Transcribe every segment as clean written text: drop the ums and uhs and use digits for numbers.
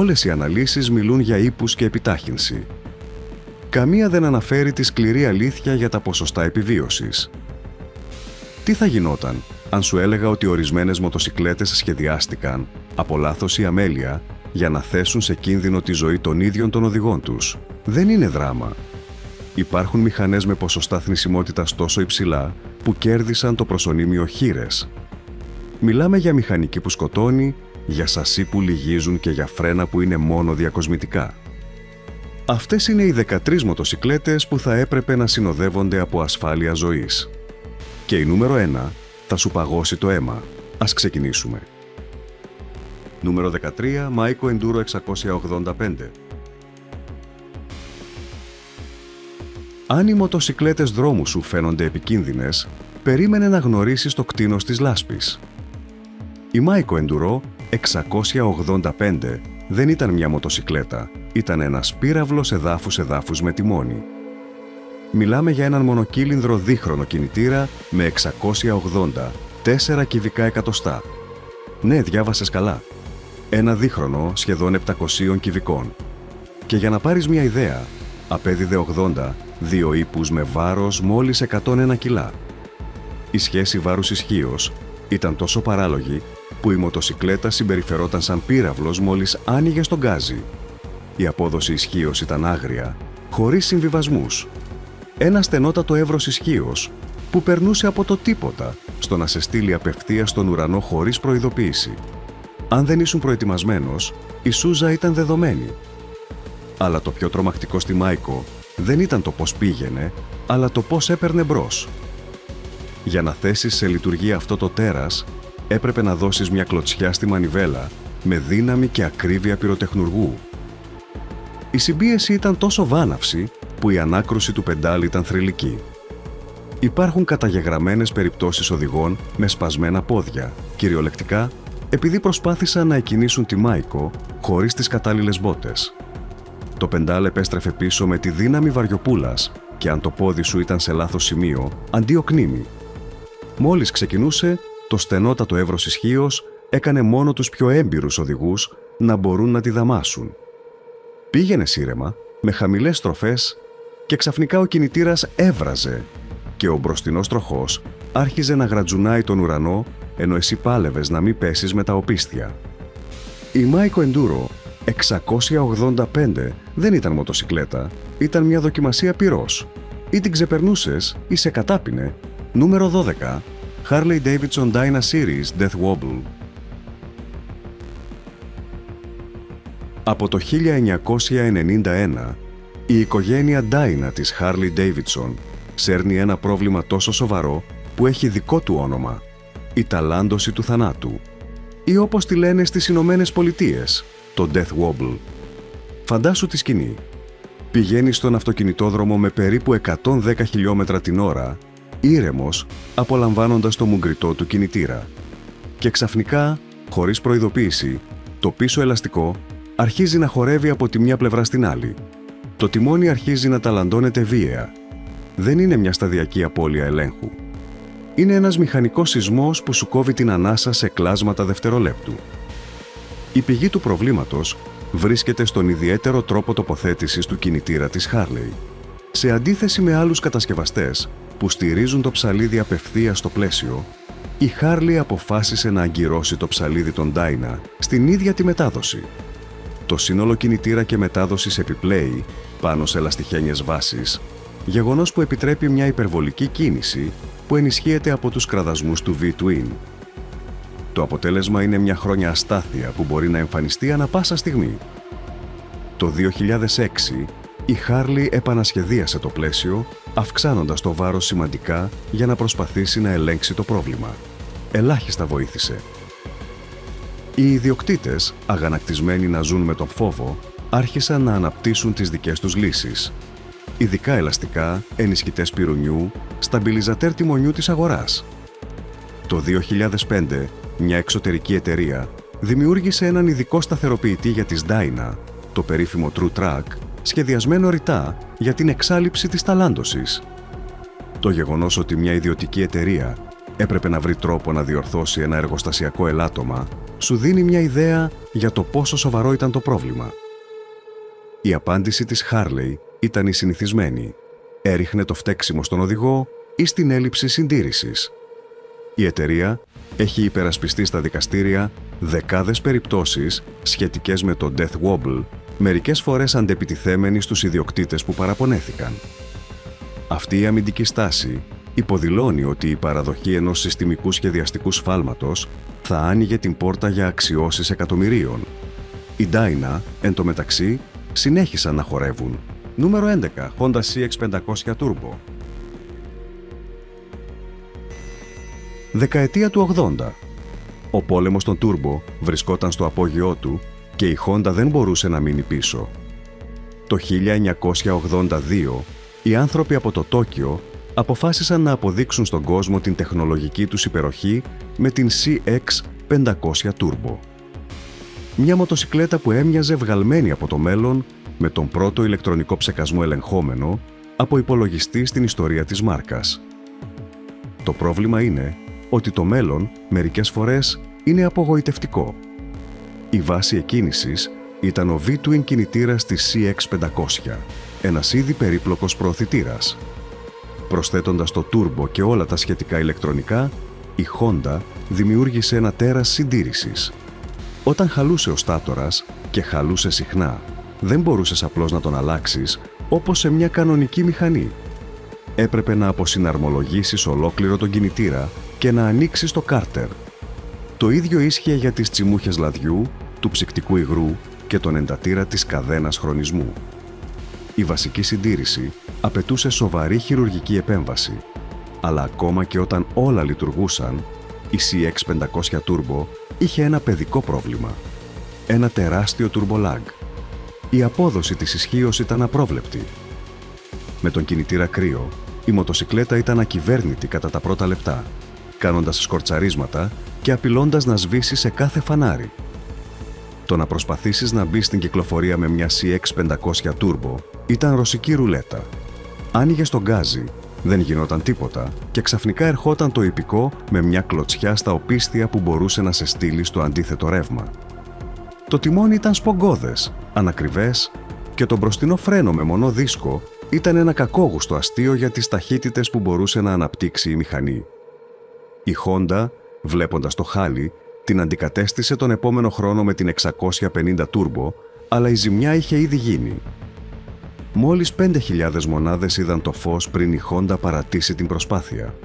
Όλες οι αναλύσεις μιλούν για ύπους και επιτάχυνση. Καμία δεν αναφέρει τη σκληρή αλήθεια για τα ποσοστά επιβίωσης. Τι θα γινόταν αν σου έλεγα ότι ορισμένες μοτοσικλέτες σχεδιάστηκαν, από λάθος ή αμέλεια, για να θέσουν σε κίνδυνο τη ζωή των ίδιων των οδηγών τους? Δεν είναι δράμα. Υπάρχουν μηχανές με ποσοστά θνησιμότητας τόσο υψηλά που κέρδισαν το προσωνύμιο χήρες. Μιλάμε για μηχανική που σκοτώνει, για σασί που λυγίζουν και για φρένα που είναι μόνο διακοσμητικά. Αυτές είναι οι 13 μοτοσικλέτες που θα έπρεπε να συνοδεύονται από ασφάλεια ζωής. Και η νούμερο 1 θα σου παγώσει το αίμα. Ας ξεκινήσουμε. Νούμερο 13, Maiko Enduro 685. Αν οι μοτοσικλέτες δρόμου σου φαίνονται επικίνδυνες, περίμενε να γνωρίσεις το κτήνος της λάσπης. Η Maiko Enduro 685 δεν ήταν μια μοτοσικλέτα, ήταν ένας πύραυλος εδάφους με τιμόνι. Μιλάμε για έναν μονοκύλινδρο δίχρονο κινητήρα με 680, 4 κυβικά εκατοστά. Ναι, διάβασες καλά. Ένα δίχρονο σχεδόν 700 κυβικών. Και για να πάρεις μια ιδέα, απέδιδε 80, δύο ύπους με βάρος μόλις 101 κιλά. Η σχέση βάρους-ισχύως ήταν τόσο παράλογη που η μοτοσικλέτα συμπεριφερόταν σαν πύραυλος μόλις άνοιγε στον γκάζι. Η απόδοση ισχύως ήταν άγρια, χωρίς συμβιβασμούς. Ένα στενότατο εύρος ισχύως που περνούσε από το τίποτα στο να σε στείλει απευθείας στον ουρανό χωρίς προειδοποίηση. Αν δεν ήσουν προετοιμασμένος, η σούζα ήταν δεδομένη. Αλλά το πιο τρομακτικό στη Maiko δεν ήταν το πώς πήγαινε, αλλά το πώς έπαιρνε μπρος. Για να θέσεις σε λειτουργία αυτό το τέρας, έπρεπε να δώσεις μια κλωτσιά στη μανιβέλα με δύναμη και ακρίβεια πυροτεχνουργού. Η συμπίεση ήταν τόσο βάναυση που η ανάκρουση του πεντάλ ήταν θρυλική. Υπάρχουν καταγεγραμμένες περιπτώσεις οδηγών με σπασμένα πόδια, κυριολεκτικά επειδή προσπάθησαν να εκκινήσουν τη Maiko χωρίς τις κατάλληλες μπότες. Το πεντάλ επέστρεφε πίσω με τη δύναμη βαριοπούλας και αν το πόδι σου ήταν σε λάθος σημείο, αντί οκνήμη. Μόλις ξεκινούσε, το στενότατο εύρος ισχύως έκανε μόνο τους πιο έμπειρους οδηγούς να μπορούν να τη δαμάσουν. Πήγαινε ήρεμα, με χαμηλές στροφές και ξαφνικά ο κινητήρας έβραζε και ο μπροστινός τροχός άρχιζε να γρατζουνάει τον ουρανό ενώ εσύ πάλευες να μην πέσεις με τα οπίσθια. Η Maiko Enduro 685 δεν ήταν μοτοσικλέτα, ήταν μια δοκιμασία πυρός. Ή την ξεπερνούσες ή σε κατάπινε. Νούμερο 12, Harley Davidson Dyna Series Death Wobble. Από το 1991, η οικογένεια Dyna της Harley Davidson σέρνει ένα πρόβλημα τόσο σοβαρό που έχει δικό του όνομα, η ταλάντωση του θανάτου. Ή όπως τη λένε στις Ηνωμένες Πολιτείες, το Death Wobble. Φαντάσου τη σκηνή. Πηγαίνεις στον αυτοκινητόδρομο με περίπου 110 χιλιόμετρα την ώρα, ήρεμος, απολαμβάνοντας το μουγκριτό του κινητήρα. Και ξαφνικά, χωρίς προειδοποίηση, το πίσω ελαστικό αρχίζει να χορεύει από τη μια πλευρά στην άλλη. Το τιμόνι αρχίζει να ταλαντώνεται βίαια. Δεν είναι μια σταδιακή απώλεια ελέγχου. Είναι ένας μηχανικός σεισμός που σου κόβει την ανάσα σε κλάσματα δευτερολέπτου. Η πηγή του προβλήματος βρίσκεται στον ιδιαίτερο τρόπο τοποθέτησης του κινητήρα της Harley. Σε αντίθεση με άλλους κατασκευαστές που στηρίζουν το ψαλίδι απευθείας στο πλαίσιο, η Harley αποφάσισε να αγκυρώσει το ψαλίδι των Dyna στην ίδια τη μετάδοση. Το σύνολο κινητήρα και μετάδοσης επιπλέει πάνω σε λαστιχένιες βάσεις, γεγονός που επιτρέπει μια υπερβολική κίνηση που ενισχύεται από τους κραδασμούς του V-Twin. Το αποτέλεσμα είναι μια χρόνια αστάθεια που μπορεί να εμφανιστεί ανά πάσα στιγμή. Το 2006, η Harley επανασχεδίασε το πλαίσιο, αυξάνοντας το βάρος σημαντικά για να προσπαθήσει να ελέγξει το πρόβλημα. Ελάχιστα βοήθησε. Οι ιδιοκτήτες, αγανακτισμένοι να ζουν με τον φόβο, άρχισαν να αναπτύσσουν τις δικές τους λύσεις. Ειδικά ελαστικά, ενισχυτές πυρουνιού, σταμπιλιζατέρ τιμονιού της αγοράς. Το 2005, μια εξωτερική εταιρεία δημιούργησε έναν ειδικό σταθεροποιητή για τις Dyna, το περίφημο True Track, σχεδιασμένο ρητά για την εξάλειψη της ταλάντωσης. Το γεγονός ότι μια ιδιωτική εταιρεία έπρεπε να βρει τρόπο να διορθώσει ένα εργοστασιακό ελάττωμα, σου δίνει μια ιδέα για το πόσο σοβαρό ήταν το πρόβλημα. Η απάντηση της Harley ήταν η συνηθισμένη. Έριχνε το φταίξιμο στον οδηγό ή στην έλλειψη συντήρησης. Η εταιρεία έχει υπερασπιστεί στα δικαστήρια δεκάδες περιπτώσεις σχετικές με το Death Wobble, μερικές φορές αντεπιτιθέμενοι στους ιδιοκτήτες που παραπονέθηκαν. Αυτή η αμυντική στάση υποδηλώνει ότι η παραδοχή ενός συστημικού σχεδιαστικού σφάλματος θα άνοιγε την πόρτα για αξιώσεις εκατομμυρίων. Οι Dyna, εν τω μεταξύ, συνέχισαν να χορεύουν. Νούμερο 11. Honda CX500 Turbo. Δεκαετία του 80. Ο πόλεμος των Turbo βρισκόταν στο απόγειό του και η Honda δεν μπορούσε να μείνει πίσω. Το 1982, οι άνθρωποι από το Τόκιο αποφάσισαν να αποδείξουν στον κόσμο την τεχνολογική τους υπεροχή με την CX500 Turbo. Μια μοτοσικλέτα που έμοιαζε βγαλμένη από το μέλλον με τον πρώτο ηλεκτρονικό ψεκασμό ελεγχόμενο από υπολογιστή στην ιστορία της μάρκας. Το πρόβλημα είναι ότι το μέλλον μερικές φορές είναι απογοητευτικό. Η βάση εκκίνησης ήταν ο V-Twin κινητήρας της CX500, ένας ήδη περίπλοκος προωθητήρας. Προσθέτοντας το turbo και όλα τα σχετικά ηλεκτρονικά, η Honda δημιούργησε ένα τέρας συντήρησης. Όταν χαλούσε ο στάτορας και χαλούσε συχνά, δεν μπορούσες απλώς να τον αλλάξεις όπως σε μια κανονική μηχανή. Έπρεπε να αποσυναρμολογήσεις ολόκληρο τον κινητήρα και να ανοίξεις το κάρτερ. Το ίδιο ίσχυε για τις τσιμούχες λαδιού, του ψυκτικού υγρού και τον εντατήρα της καδένας χρονισμού. Η βασική συντήρηση απαιτούσε σοβαρή χειρουργική επέμβαση, αλλά ακόμα και όταν όλα λειτουργούσαν, η CX500 Turbo είχε ένα παιδικό πρόβλημα. Ένα τεράστιο turbo lag. Η απόδοση της ισχύως ήταν απρόβλεπτη. Με τον κινητήρα κρύο, η μοτοσικλέτα ήταν ακυβέρνητη κατά τα πρώτα λεπτά, κάνοντας σκορτσαρίσματα και απειλώντας να σβήσει σε κάθε φανάρι. Το να προσπαθήσεις να μπεις στην κυκλοφορία με μια CX500 Turbo ήταν ρωσική ρουλέτα. Άνοιγες τον γκάζι, δεν γινόταν τίποτα και ξαφνικά ερχόταν το ιππικό με μια κλωτσιά στα οπίστια που μπορούσε να σε στείλει στο αντίθετο ρεύμα. Το τιμόνι ήταν σπογκώδες, ανακριβές και το μπροστινό φρένο με μονό δίσκο ήταν ένα κακόγουστο αστείο για τις ταχύτητες που μπορούσε να αναπτύξει η μηχανή. Η Honda, βλέποντας το χάλι, την αντικατέστησε τον επόμενο χρόνο με την 650 Turbo, αλλά η ζημιά είχε ήδη γίνει. Μόλις 5.000 μονάδες είδαν το φως πριν η Honda παρατήσει την προσπάθεια.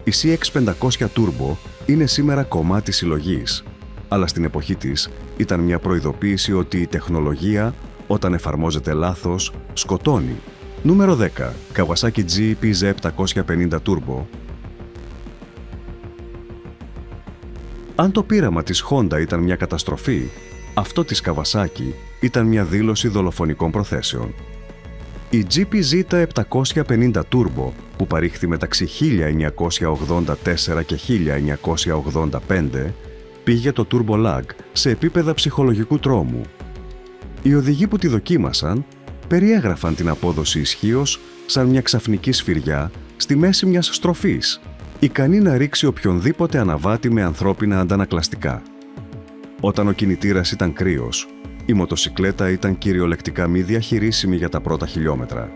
Η CX500 Turbo είναι σήμερα κομμάτι συλλογής, αλλά στην εποχή της ήταν μια προειδοποίηση ότι η τεχνολογία, όταν εφαρμόζεται λάθος, σκοτώνει. Νούμερο 10. Kawasaki GPZ750 Turbo. Αν το πείραμα της Honda ήταν μια καταστροφή, αυτό της Kawasaki ήταν μια δήλωση δολοφονικών προθέσεων. Η GPZ750 Turbo, που παρήχθη μεταξύ 1984 και 1985, πήγε το turbo lag σε επίπεδα ψυχολογικού τρόμου. Οι οδηγοί που τη δοκίμασαν περιέγραφαν την απόδοση ισχύως σαν μια ξαφνική σφυριά στη μέση μιας στροφής, ικανή να ρίξει οποιονδήποτε αναβάτη με ανθρώπινα αντανακλαστικά. Όταν ο κινητήρας ήταν κρύος, η μοτοσικλέτα ήταν κυριολεκτικά μη διαχειρίσιμη για τα πρώτα χιλιόμετρα.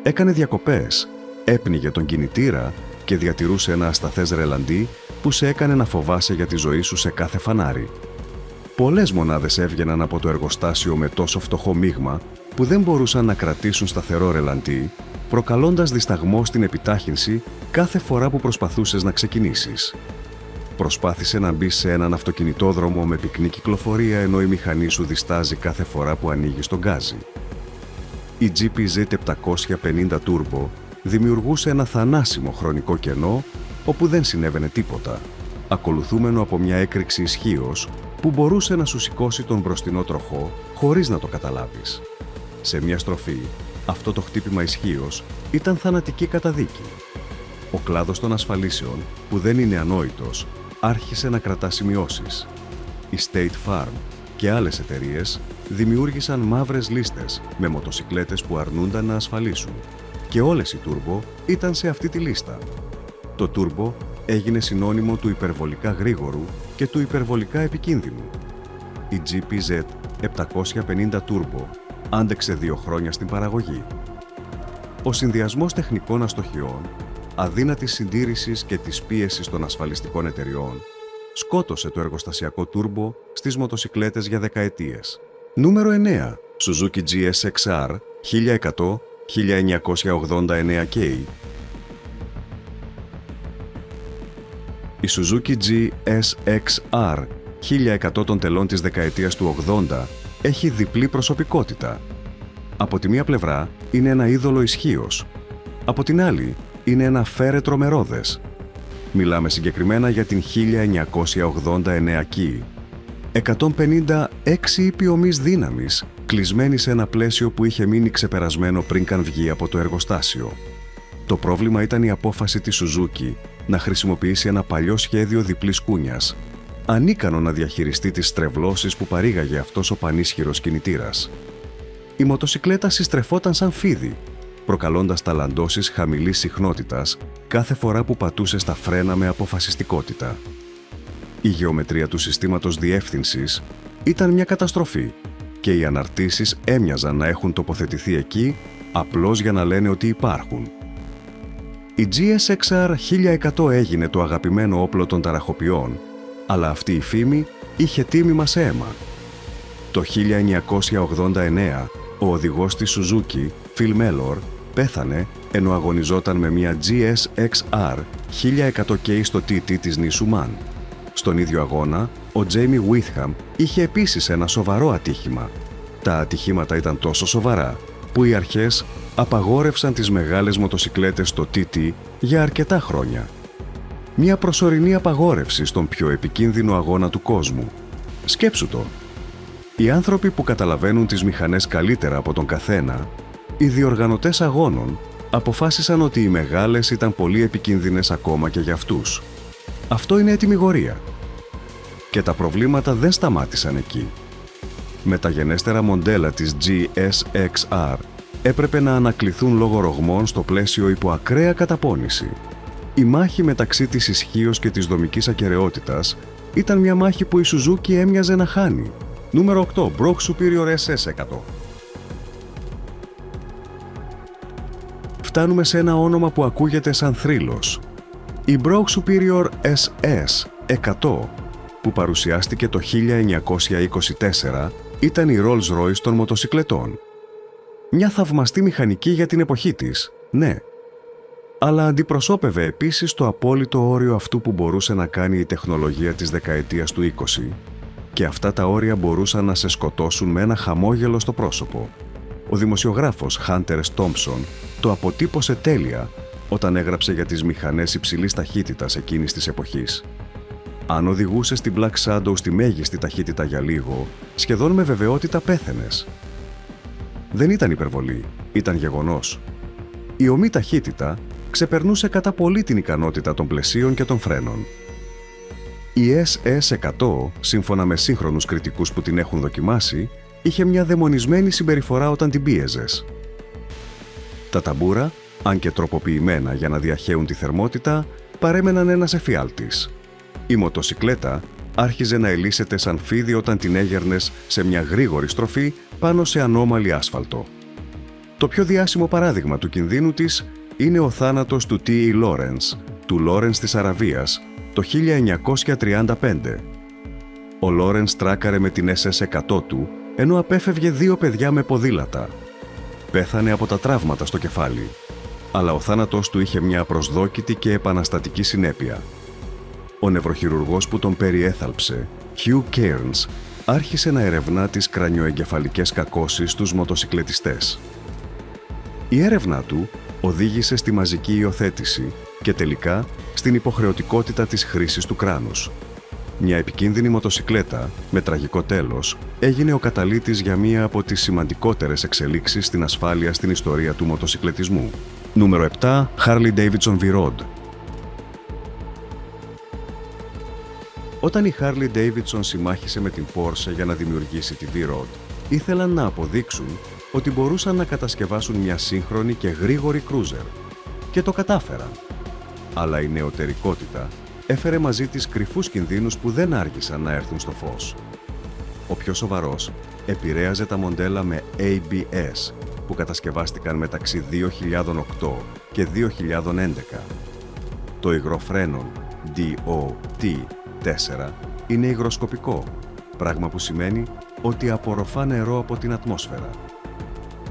Έκανε διακοπές, έπνιγε τον κινητήρα και διατηρούσε ένα ασταθές ρελαντί που σε έκανε να φοβάσαι για τη ζωή σου σε κάθε φανάρι. Πολλές μονάδες έβγαιναν από το εργοστάσιο με τόσο φτωχό μείγμα που δεν μπορούσαν να κρατήσουν σταθερό ρελαντί, προκαλώντας δισταγμό στην επιτάχυνση κάθε φορά που προσπαθούσες να ξεκινήσεις. Προσπάθησε να μπεις σε έναν αυτοκινητόδρομο με πυκνή κυκλοφορία ενώ η μηχανή σου διστάζει κάθε φορά που ανοίγεις τον γκάζι. Η GPZ750 Turbo δημιουργούσε ένα θανάσιμο χρονικό κενό όπου δεν συνέβαινε τίποτα, ακολουθούμενο από μια έκρηξη ισχύως που μπορούσε να σου σηκώσει τον μπροστινό τροχό χωρίς να το καταλάβεις. Σε μια στροφή, αυτό το χτύπημα ισχύως ήταν θανατική καταδίκη. Ο κλάδος των ασφαλίσεων, που δεν είναι ανόητος, άρχισε να κρατά σημειώσεις. Η State Farm και άλλες εταιρείες δημιούργησαν μαύρες λίστες με μοτοσικλέτες που αρνούνταν να ασφαλίσουν και όλες οι Turbo ήταν σε αυτή τη λίστα. Το Turbo έγινε συνώνυμο του υπερβολικά γρήγορου και του υπερβολικά επικίνδυνου. Η GPZ 750 Turbo άντεξε 2 χρόνια στην παραγωγή. Ο συνδυασμός τεχνικών αστοχιών, αδύνατης συντήρησης και της πίεσης των ασφαλιστικών εταιριών σκότωσε το εργοστασιακό τούρμπο στις μοτοσικλέτες για δεκαετίες. Νούμερο 9. Suzuki GSX-R 1100 1989K. Η Suzuki GSX-R 1100 των τελών της δεκαετίας του 80 έχει διπλή προσωπικότητα. Από τη μία πλευρά είναι ένα είδωλο ισχύος. Από την άλλη είναι ένα φέρετρο με ρόδες. Μιλάμε συγκεκριμένα για την 1989 Key. 156 ήπιοι ομοίς δύναμης, κλεισμένη σε ένα πλαίσιο που είχε μείνει ξεπερασμένο πριν καν βγει από το εργοστάσιο. Το πρόβλημα ήταν η απόφαση της Suzuki να χρησιμοποιήσει ένα παλιό σχέδιο διπλής κούνιας, ανίκανο να διαχειριστεί τις στρεβλώσεις που παρήγαγε αυτός ο πανίσχυρος κινητήρας. Η μοτοσικλέτα συστρεφόταν σαν φίδι, προκαλώντας ταλαντώσεις χαμηλής συχνότητας κάθε φορά που πατούσε στα φρένα με αποφασιστικότητα. Η γεωμετρία του συστήματος διεύθυνσης ήταν μια καταστροφή και οι αναρτήσεις έμοιαζαν να έχουν τοποθετηθεί εκεί απλώς για να λένε ότι υπάρχουν. Η GSX-R 1100 έγινε το αγαπημένο όπλο των ταραχοποιών, αλλά αυτή η φήμη είχε τίμημα σε αίμα. Το 1989, ο οδηγός της Suzuki, Phil Mellor, πέθανε ενώ αγωνιζόταν με μια GSX-R 1100K στο TT της νήσου Man. Στον ίδιο αγώνα, ο Jamie Witham είχε επίσης ένα σοβαρό ατύχημα. Τα ατυχήματα ήταν τόσο σοβαρά που οι αρχές απαγόρευσαν τις μεγάλες μοτοσικλέτες στο TT για αρκετά χρόνια. Μια προσωρινή απαγόρευση στον πιο επικίνδυνο αγώνα του κόσμου. Σκέψου το. Οι άνθρωποι που καταλαβαίνουν τις μηχανές καλύτερα από τον καθένα, οι διοργανωτές αγώνων, αποφάσισαν ότι οι μεγάλες ήταν πολύ επικίνδυνες ακόμα και για αυτούς. Αυτό είναι ετυμηγορία. Και τα προβλήματα δεν σταμάτησαν εκεί. Μεταγενέστερα μοντέλα της GSX-R έπρεπε να ανακληθούν λόγω ρογμών στο πλαίσιο υπό ακραία καταπώνηση. Η μάχη μεταξύ της ισχύως και της δομικής ακεραιότητας ήταν μια μάχη που η Suzuki έμοιαζε να χάνει. Νούμερο 8. Broke Superior SS100. Φτάνουμε σε ένα όνομα που ακούγεται σαν θρύλος. Η Broke Superior SS100, που παρουσιάστηκε το 1924, ήταν η Rolls-Royce των μοτοσικλετών. Μια θαυμαστή μηχανική για την εποχή της, ναι. Αλλά αντιπροσώπευε επίσης το απόλυτο όριο αυτού που μπορούσε να κάνει η τεχνολογία της δεκαετίας του 20, και αυτά τα όρια μπορούσαν να σε σκοτώσουν με ένα χαμόγελο στο πρόσωπο. Ο δημοσιογράφος Hunter Thompson το αποτύπωσε τέλεια όταν έγραψε για τις μηχανές υψηλής ταχύτητας εκείνης της εποχής. Αν οδηγούσες την Black Shadow στη μέγιστη ταχύτητα για λίγο, σχεδόν με βεβαιότητα πέθαινες. Δεν ήταν υπερβολή, ήταν γεγονός. Η ομή ταχύτητα ξεπερνούσε κατά πολύ την ικανότητα των πλαισίων και των φρένων. Η SS100, σύμφωνα με σύγχρονους κριτικούς που την έχουν δοκιμάσει, είχε μια δαιμονισμένη συμπεριφορά όταν την πίεζες. Τα ταμπούρα, αν και τροποποιημένα για να διαχέουν τη θερμότητα, παρέμεναν ένας εφιάλτης. Η μοτοσικλέτα άρχιζε να ελίσσεται σαν φίδι όταν την έγερνες σε μια γρήγορη στροφή πάνω σε ανώμαλη άσφαλτο. Το πιο διάσημο παράδειγμα του κινδύνου της είναι ο θάνατος του T.E. Lawrence, του Lawrence της Αραβίας, το 1935. Ο Lawrence τράκαρε με την SS100 του, ενώ απέφευγε 2 παιδιά με ποδήλατα. Πέθανε από τα τραύματα στο κεφάλι, αλλά ο θάνατος του είχε μια απροσδόκητη και επαναστατική συνέπεια. Ο νευροχειρουργός που τον περιέθαλψε, Hugh Cairns, άρχισε να ερευνά τις κρανιοεγκεφαλικές κακώσεις στους μοτοσικλετιστές. Η έρευνά του οδήγησε στη μαζική υιοθέτηση και τελικά στην υποχρεωτικότητα της χρήσης του κράνους. Μια επικίνδυνη μοτοσικλέτα, με τραγικό τέλος, έγινε ο καταλύτης για μία από τις σημαντικότερες εξελίξεις στην ασφάλεια στην ιστορία του μοτοσικλετισμού. Νούμερο 7. Harley Davidson V-Rod. Όταν η Harley Davidson συμμάχισε με την Porsche για να δημιουργήσει τη V-Rod, ήθελαν να αποδείξουν ότι μπορούσαν να κατασκευάσουν μια σύγχρονη και γρήγορη cruiser. Και το κατάφεραν. αλλά η νεωτερικότητα έφερε μαζί της κρυφούς κινδύνους που δεν άργησαν να έρθουν στο φως. Ο πιο σοβαρός επηρέαζε τα μοντέλα με ABS που κατασκευάστηκαν μεταξύ 2008 και 2011. Το υγρό φρένων DOT4 είναι υγροσκοπικό, πράγμα που σημαίνει ότι απορροφά νερό από την ατμόσφαιρα.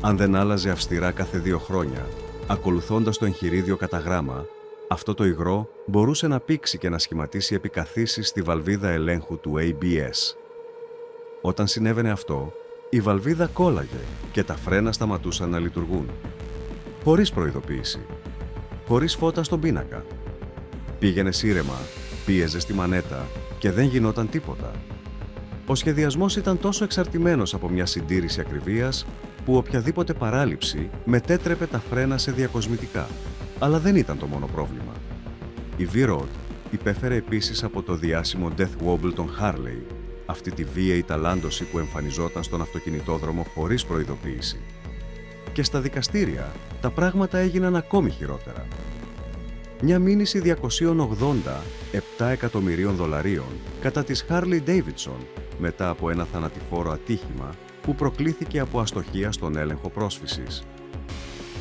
Αν δεν άλλαζε αυστηρά κάθε 2 χρόνια, ακολουθώντας το εγχειρίδιο κατά γράμμα, αυτό το υγρό μπορούσε να πήξει και να σχηματίσει επικαθίσεις στη βαλβίδα ελέγχου του ABS. Όταν συνέβαινε αυτό, η βαλβίδα κόλλαγε και τα φρένα σταματούσαν να λειτουργούν. Χωρίς προειδοποίηση. Χωρίς φώτα στον πίνακα. Πήγαινες ήρεμα, πίεζε στη μανέτα και δεν γινόταν τίποτα. Ο σχεδιασμός ήταν τόσο εξαρτημένος από μια συντήρηση ακριβίας που οποιαδήποτε παράληψη μετέτρεπε τα φρένα σε διακοσμητικά. Αλλά δεν ήταν το μόνο πρόβλημα. Η V-Rod υπέφερε επίσης από το διάσημο Death Wobble των Harley, αυτή τη βίαιη ταλάντωση που εμφανιζόταν στον αυτοκινητόδρομο χωρίς προειδοποίηση. Και στα δικαστήρια τα πράγματα έγιναν ακόμη χειρότερα. Μια μήνυση 287 εκατομμυρίων δολαρίων κατά της Harley Davidson μετά από ένα θανατηφόρο ατύχημα που προκλήθηκε από αστοχία στον έλεγχο πρόσφυσης.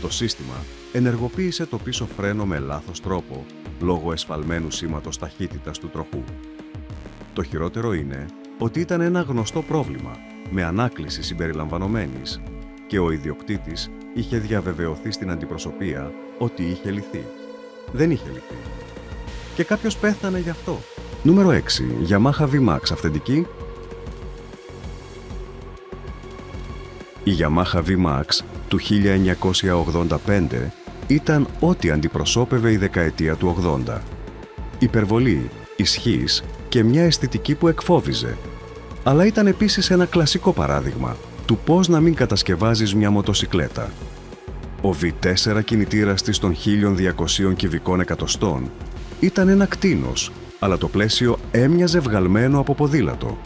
Το σύστημα ενεργοποίησε το πίσω φρένο με λάθος τρόπο λόγω εσφαλμένου σήματος ταχύτητας του τροχού. Το χειρότερο είναι ότι ήταν ένα γνωστό πρόβλημα με ανάκληση συμπεριλαμβανομένης και ο ιδιοκτήτης είχε διαβεβαιωθεί στην αντιπροσωπεία ότι είχε λυθεί. Δεν είχε λυθεί. Και κάποιος πέθανε γι' αυτό. Νούμερο 6. Yamaha VMAX αυθεντική. Η Yamaha VMAX του 1985 ήταν ό,τι αντιπροσώπευε η δεκαετία του 80. Υπερβολή, ισχύς και μια αισθητική που εκφόβιζε. Αλλά ήταν επίσης ένα κλασικό παράδειγμα του πώς να μην κατασκευάζεις μια μοτοσικλέτα. Ο V4 κινητήρας της των 1200 κυβικών εκατοστών ήταν ένα κτήνος, αλλά το πλαίσιο έμοιαζε βγαλμένο από ποδήλατο.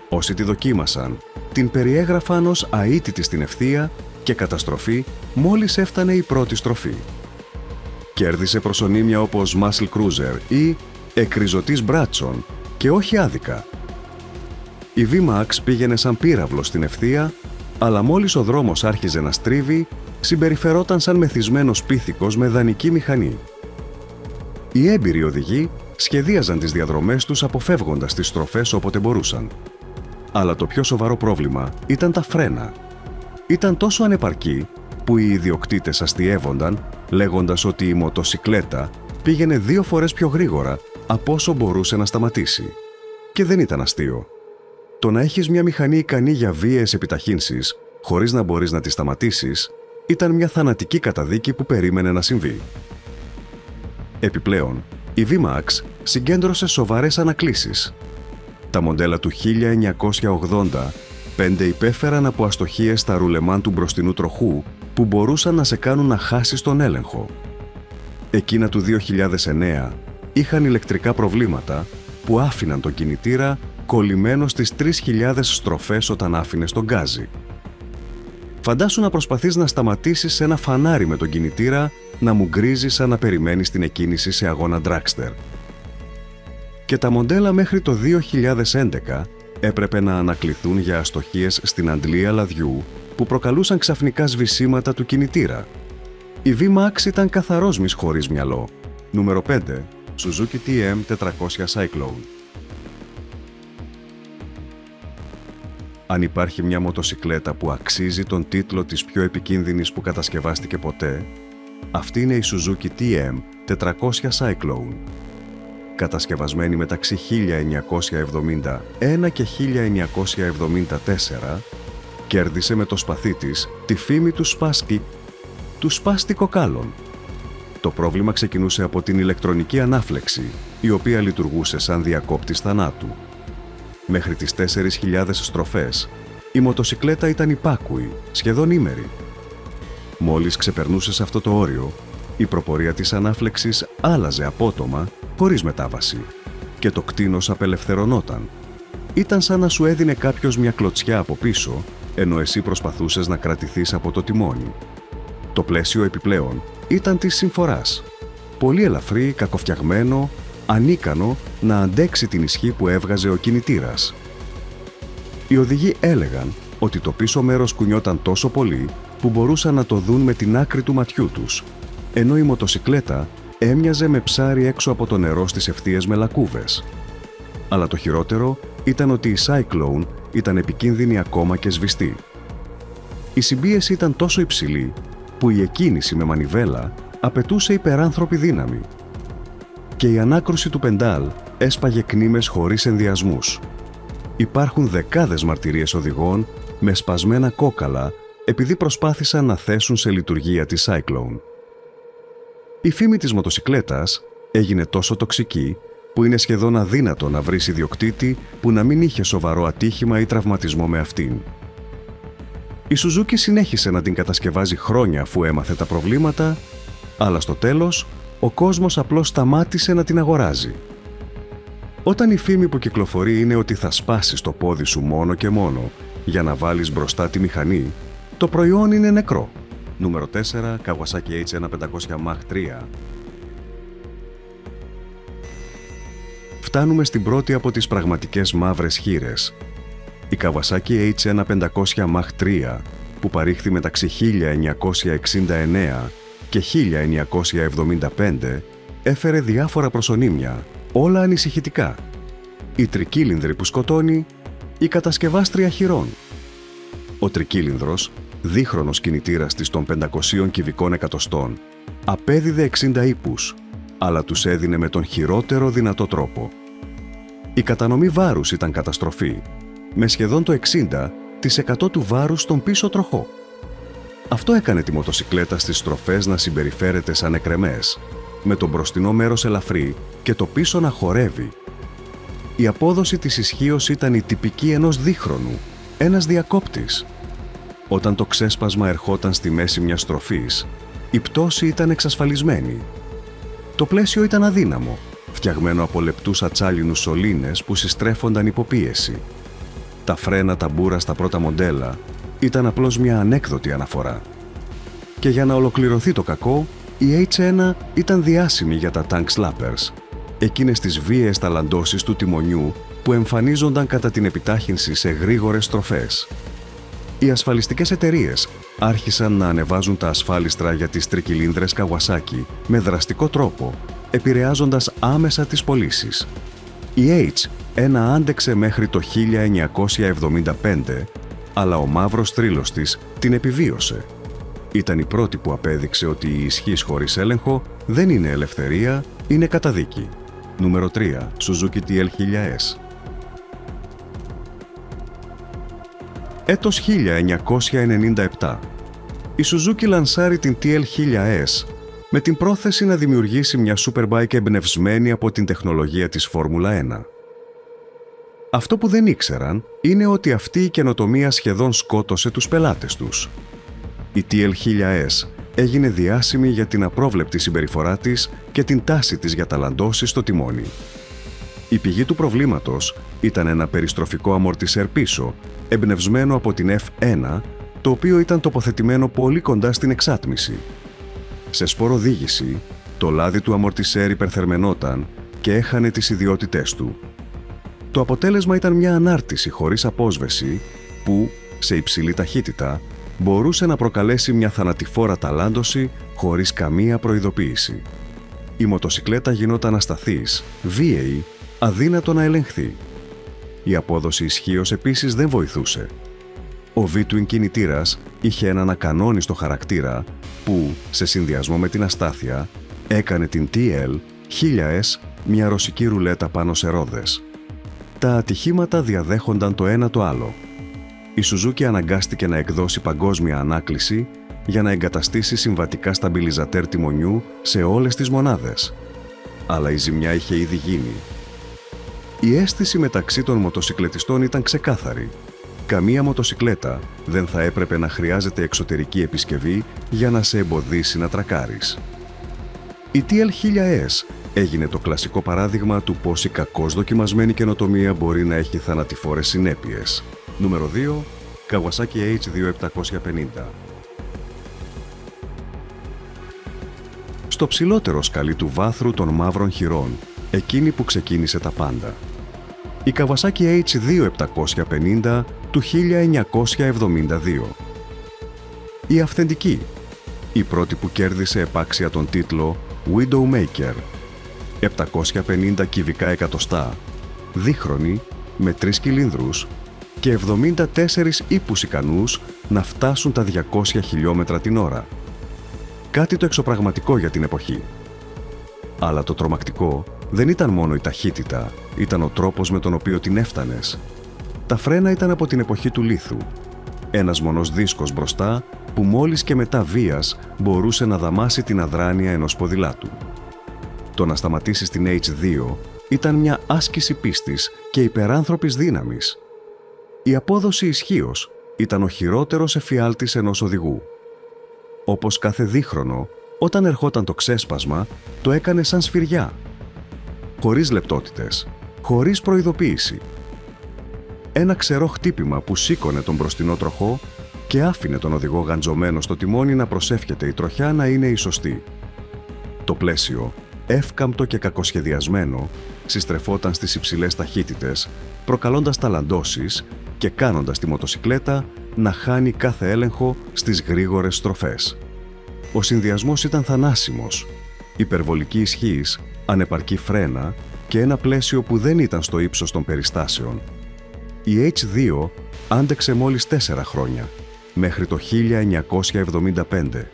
Όσοι τη δοκίμασαν, την περιέγραφαν ως αίτητη στην ευθεία και καταστροφή μόλις έφτανε η πρώτη στροφή. Κέρδισε προσωνύμια όπως Muscle Cruiser ή εκριζωτής μπράτσων και όχι άδικα. Η VMAX πήγαινε σαν πύραυλο στην ευθεία, αλλά μόλις ο δρόμος άρχιζε να στρίβει, συμπεριφερόταν σαν μεθυσμένος πίθηκος με δανεική μηχανή. Οι έμπειροι οδηγοί σχεδίαζαν τις διαδρομές τους αποφεύγοντας τις στροφές όποτε μπορούσαν. Αλλά το πιο σοβαρό πρόβλημα ήταν τα φρένα. Ήταν τόσο ανεπαρκή που οι ιδιοκτήτες αστιεύονταν λέγοντας ότι η μοτοσικλέτα πήγαινε 2 φορές πιο γρήγορα από όσο μπορούσε να σταματήσει. Και δεν ήταν αστείο. Το να έχεις μια μηχανή ικανή για βίαιες επιταχύνσεις χωρίς να μπορείς να τη σταματήσεις ήταν μια θανατική καταδίκη που περίμενε να συμβεί. Επιπλέον, η VMAX συγκέντρωσε σοβαρές ανακλήσεις. Τα μοντέλα του 1980 υπέφεραν από αστοχίες στα ρουλεμάν του μπροστινού τροχού που μπορούσαν να σε κάνουν να χάσεις τον έλεγχο. Εκείνα του 2009 είχαν ηλεκτρικά προβλήματα που άφηναν τον κινητήρα κολλημένο στις 3.000 στροφές όταν άφηνες τον γκάζι. Φαντάσου να προσπαθείς να σταματήσεις σε ένα φανάρι με τον κινητήρα να μου γκρίζει σαν να περιμένεις την εκκίνηση σε αγώνα dragster. Και τα μοντέλα μέχρι το 2011 έπρεπε να ανακληθούν για αστοχίες στην αντλία λαδιού που προκαλούσαν ξαφνικά σβησίματα του κινητήρα. Η VMAX ήταν καθαρός μυς χωρίς μυαλό. Νούμερο 5. Suzuki TM400 Cyclone. Αν υπάρχει μια μοτοσικλέτα που αξίζει τον τίτλο της πιο επικίνδυνης που κατασκευάστηκε ποτέ, αυτή είναι η Suzuki TM400 Cyclone. Κατασκευασμένη μεταξύ 1971 και 1974, κέρδισε με το σπαθί της τη φήμη του σπάστη κοκάλων. Το πρόβλημα ξεκινούσε από την ηλεκτρονική ανάφλεξη, η οποία λειτουργούσε σαν διακόπτης θανάτου. Μέχρι τις 4.000 στροφές, η μοτοσικλέτα ήταν υπάκουη, σχεδόν ήμερη. Μόλις ξεπερνούσες αυτό το όριο, η προπορία της ανάφλεξης άλλαζε απότομα, χωρίς μετάβαση, και το κτήνος απελευθερωνόταν. Ήταν σαν να σου έδινε κάποιος μια κλωτσιά από πίσω, ενώ εσύ προσπαθούσες να κρατηθείς από το τιμόνι. Το πλαίσιο επιπλέον ήταν της συμφοράς. πολύ ελαφρύ, κακοφτιαγμένο, ανίκανο να αντέξει την ισχύ που έβγαζε ο κινητήρας. Οι οδηγοί έλεγαν ότι το πίσω μέρος κουνιόταν τόσο πολύ που μπορούσαν να το δουν με την άκρη του ματιού τους, ενώ η μοτοσικλέτα έμοιαζε με ψάρι έξω από το νερό στις ευθείες με λακκούβες. Αλλά το χειρότερο ήταν ότι η Cyclone ήταν επικίνδυνη ακόμα και σβηστή. Η συμπίεση ήταν τόσο υψηλή που η εκκίνηση με μανιβέλα απαιτούσε υπεράνθρωπη δύναμη. Και η ανάκρουση του πεντάλ έσπαγε κνήμες χωρίς ενδιασμούς. Υπάρχουν δεκάδες μαρτυρίες οδηγών με σπασμένα κόκαλα επειδή προσπάθησαν να θέσουν σε λειτουργία τη Cyclone. Η φήμη της μοτοσικλέτας έγινε τόσο τοξική που είναι σχεδόν αδύνατο να βρεις ιδιοκτήτη που να μην είχε σοβαρό ατύχημα ή τραυματισμό με αυτήν. Η Suzuki συνέχισε να την κατασκευάζει χρόνια αφού έμαθε τα προβλήματα, αλλά στο τέλος ο κόσμος απλώς σταμάτησε να την αγοράζει. Όταν η φήμη που κυκλοφορεί είναι ότι θα σπάσεις το πόδι σου μόνο και μόνο για να βάλεις μπροστά τη μηχανή, το προϊόν είναι νεκρό. Νούμερο 4. Kawasaki H1500 Mach 3. Φτάνουμε στην πρώτη από τις πραγματικές μαύρες χοίρες. Η Kawasaki H1500 Mach 3, που παρήχθη μεταξύ 1969 και 1975, έφερε διάφορα προσωνύμια, όλα ανησυχητικά. Η τρικύλινδρη που σκοτώνει, η κατασκευάστρια χειρών. Ο τρικύλινδρος, δίχρονος κινητήρας της των 500 κυβικών εκατοστών, απέδιδε 60 ύπους, αλλά τους έδινε με τον χειρότερο δυνατό τρόπο. Η κατανομή βάρους ήταν καταστροφή, με σχεδόν το 60% του βάρους στον πίσω τροχό. Αυτό έκανε τη μοτοσικλέτα στις στροφές να συμπεριφέρεται σαν εκρεμές, με το μπροστινό μέρος ελαφρύ και το πίσω να χορεύει. Η απόδοση της ισχύως ήταν η τυπική ενός δίχρονου, ένας διακόπτης. Όταν το ξέσπασμα ερχόταν στη μέση μιας στροφής, η πτώση ήταν εξασφαλισμένη. Το πλαίσιο ήταν αδύναμο, φτιαγμένο από λεπτούς ατσάλινους σωλήνες που συστρέφονταν υπό πίεση. Τα φρένα ταμπούρα στα πρώτα μοντέλα ήταν απλώς μια ανέκδοτη αναφορά. Και για να ολοκληρωθεί το κακό, η H1 ήταν διάσημη για τα tank slappers, εκείνες τις βίαιες ταλαντώσεις του τιμονιού που εμφανίζονταν κατά την επιτάχυνση σε γρήγορες στροφές. Οι ασφαλιστικές εταιρείες άρχισαν να ανεβάζουν τα ασφάλιστρα για τις τρικυλίνδρες Kawasaki με δραστικό τρόπο, επηρεάζοντας άμεσα τις πωλήσεις. Η H1 άντεξε μέχρι το 1975, αλλά ο μαύρος θρύλος της την επιβίωσε. Ήταν η πρώτη που απέδειξε ότι η ισχύς χωρίς έλεγχο δεν είναι ελευθερία, είναι καταδίκη. Νούμερο 3. Suzuki TL1000S. Έτος 1997. Η Suzuki λανσάρει την TL1000S με την πρόθεση να δημιουργήσει μια superbike εμπνευσμένη από την τεχνολογία της Φόρμουλα 1. Αυτό που δεν ήξεραν είναι ότι αυτή η καινοτομία σχεδόν σκότωσε τους πελάτες τους. Η TL1000S έγινε διάσημη για την απρόβλεπτη συμπεριφορά της και την τάση της για ταλαντώσεις στο τιμόνι. Η πηγή του προβλήματος ήταν ένα περιστροφικό αμορτισέρ πίσω, εμπνευσμένο από την F1, το οποίο ήταν τοποθετημένο πολύ κοντά στην εξάτμιση. Σε σποροδήγηση, το λάδι του αμορτισέρ υπερθερμαινόταν και έχανε τις ιδιότητές του. Το αποτέλεσμα ήταν μια ανάρτηση χωρίς απόσβεση που, σε υψηλή ταχύτητα, μπορούσε να προκαλέσει μια θανατηφόρα ταλάντωση χωρίς καμία προειδοποίηση. Η μοτοσικλέτα γινόταν ασταθής, βίαιη, αδύνατο να ελεγχθεί. Η απόδοση ισχύως επίσης δεν βοηθούσε. Ο V-Twin κινητήρας είχε έναν ακανόνιστο χαρακτήρα που, σε συνδυασμό με την αστάθεια, έκανε την TL1000S μια ρωσική ρουλέτα πάνω σε ρόδες. Τα ατυχήματα διαδέχονταν το ένα το άλλο. Η Suzuki αναγκάστηκε να εκδώσει παγκόσμια ανάκληση για να εγκαταστήσει συμβατικά σταμπιλιζατέρ τιμονιού σε όλες τις μονάδες. Αλλά η ζημιά είχε ήδη γίνει. Η αίσθηση μεταξύ των μοτοσικλετιστών ήταν ξεκάθαρη. Καμία μοτοσικλέτα δεν θα έπρεπε να χρειάζεται εξωτερική επισκευή για να σε εμποδίσει να τρακάρεις. Η TL1000S έγινε το κλασικό παράδειγμα του πώς η κακώς δοκιμασμένη καινοτομία μπορεί να έχει θανατηφόρες συνέπειες. Νούμερο 2. Kawasaki H2750. στο ψηλότερο σκαλί του βάθρου των Μαύρων Χειρών, εκείνη που ξεκίνησε τα πάντα. Η Kawasaki H2750 του 1972. Η αυθεντική, η πρώτη που κέρδισε επάξια τον τίτλο Widowmaker, 750 κυβικά εκατοστά, δίχρονη με 3 κυλίνδρους και 74 ύπους ικανούς να φτάσουν τα 200 χιλιόμετρα την ώρα. Κάτι το εξωπραγματικό για την εποχή. Αλλά το τρομακτικό δεν ήταν μόνο η ταχύτητα, ήταν ο τρόπος με τον οποίο την έφτανες. Τα φρένα ήταν από την εποχή του λίθου. Ένας μονός δίσκος μπροστά που μόλις και μετά βίας μπορούσε να δαμάσει την αδράνεια ενός ποδηλάτου. Το να σταματήσεις την H2 ήταν μια άσκηση πίστης και υπεράνθρωπης δύναμης. Η απόδοση ισχύως ήταν ο χειρότερος εφιάλτης ενός οδηγού. Όπως κάθε δίχρονο, όταν ερχόταν το ξέσπασμα, το έκανε σαν σφυριά. Χωρίς λεπτότητες, χωρίς προειδοποίηση. Ένα ξερό χτύπημα που σήκωνε τον μπροστινό τροχό και άφηνε τον οδηγό γαντζωμένο στο τιμόνι να προσεύχεται η τροχιά να είναι η σωστή. Το πλαίσιο, εύκαμπτο και κακοσχεδιασμένο, συστρεφόταν στις υψηλές ταχύτητες, προκαλώντας ταλαντώσεις και κάνοντας τη μοτοσικλέτα να χάνει κάθε έλεγχο στις γρήγορες στροφές. Ο συνδυασμός ήταν θανάσιμος, υπερβολική ισχύς, ανεπαρκή φρένα και ένα πλαίσιο που δεν ήταν στο ύψος των περιστάσεων. Η H2 άντεξε μόλις 4 χρόνια, μέχρι το 1975.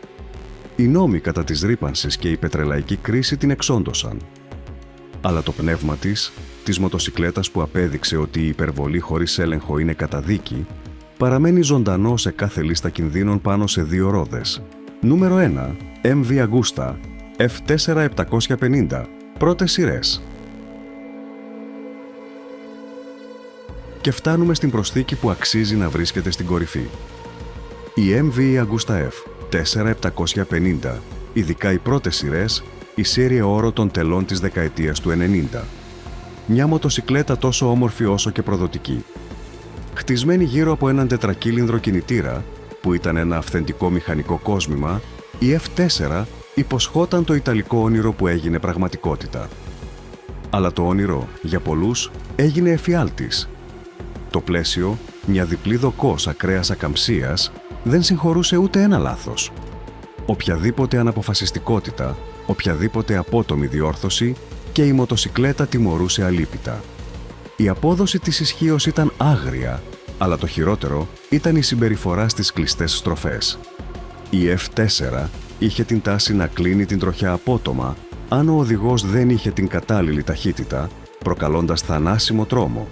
Οι νόμοι κατά της ρύπανσης και η πετρελαϊκή κρίση την εξόντωσαν. Αλλά το πνεύμα της μοτοσικλέτας που απέδειξε ότι η υπερβολή χωρίς έλεγχο είναι καταδίκη, παραμένει ζωντανό σε κάθε λίστα κινδύνων πάνω σε 2 ρόδες. Νούμερο 1. MV Agusta F4750, πρώτες σειρές. Και φτάνουμε στην προσθήκη που αξίζει να βρίσκεται στην κορυφή. Η MV Agusta F 4750, ειδικά οι πρώτες σειρές, η σέρια όρο των τελών της δεκαετίας του 90. Μια μοτοσικλέτα τόσο όμορφη όσο και προδοτική. Χτισμένη γύρω από έναν τετρακύλινδρο κινητήρα, που ήταν ένα αυθεντικό μηχανικό κόσμημα, η F4 υποσχόταν το ιταλικό όνειρο που έγινε πραγματικότητα. Αλλά το όνειρο, για πολλούς, έγινε εφιάλτης. Το πλαίσιο, μια διπλή δοκός ακραίας ακαμψίας, δεν συγχωρούσε ούτε ένα λάθος. Οποιαδήποτε αναποφασιστικότητα, οποιαδήποτε απότομη διόρθωση και η μοτοσικλέτα τιμωρούσε αλίπητα. Η απόδοση της ισχύως ήταν άγρια, αλλά το χειρότερο ήταν η συμπεριφορά στις κλειστές στροφές. Η F4 είχε την τάση να κλείνει την τροχιά απότομα αν ο οδηγός δεν είχε την κατάλληλη ταχύτητα, προκαλώντας θανάσιμο τρόμο.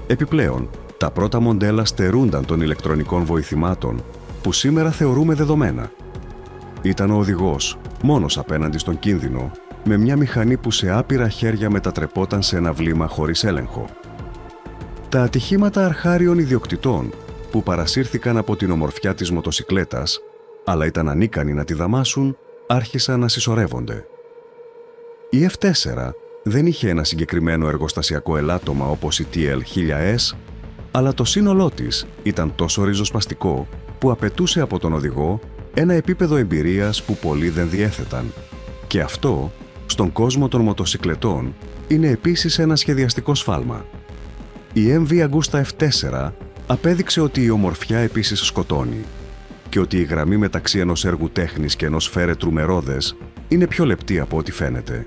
Επιπλέον, τα πρώτα μοντέλα στερούνταν των ηλεκτρονικών βοηθημάτων που σήμερα θεωρούμε δεδομένα. Ήταν ο οδηγός, μόνος απέναντι στον κίνδυνο, με μια μηχανή που σε άπειρα χέρια μετατρεπόταν σε ένα βλήμα χωρίς έλεγχο. Τα ατυχήματα αρχάριων ιδιοκτητών που παρασύρθηκαν από την ομορφιά της μοτοσικλέτας, αλλά ήταν ανίκανοι να τη δαμάσουν, άρχισαν να συσσωρεύονται. Η F4 δεν είχε ένα συγκεκριμένο εργοστασιακό ελάττωμα όπως η TL1000S, αλλά το σύνολό της ήταν τόσο ριζοσπαστικό που απαιτούσε από τον οδηγό ένα επίπεδο εμπειρίας που πολλοί δεν διέθεταν. Και αυτό, στον κόσμο των μοτοσικλετών, είναι επίσης ένα σχεδιαστικό σφάλμα. Η MV Agusta F4 απέδειξε ότι η ομορφιά επίσης σκοτώνει και ότι η γραμμή μεταξύ ενός έργου τέχνης και ενός φέρετρου με ρόδες είναι πιο λεπτή από ό,τι φαίνεται.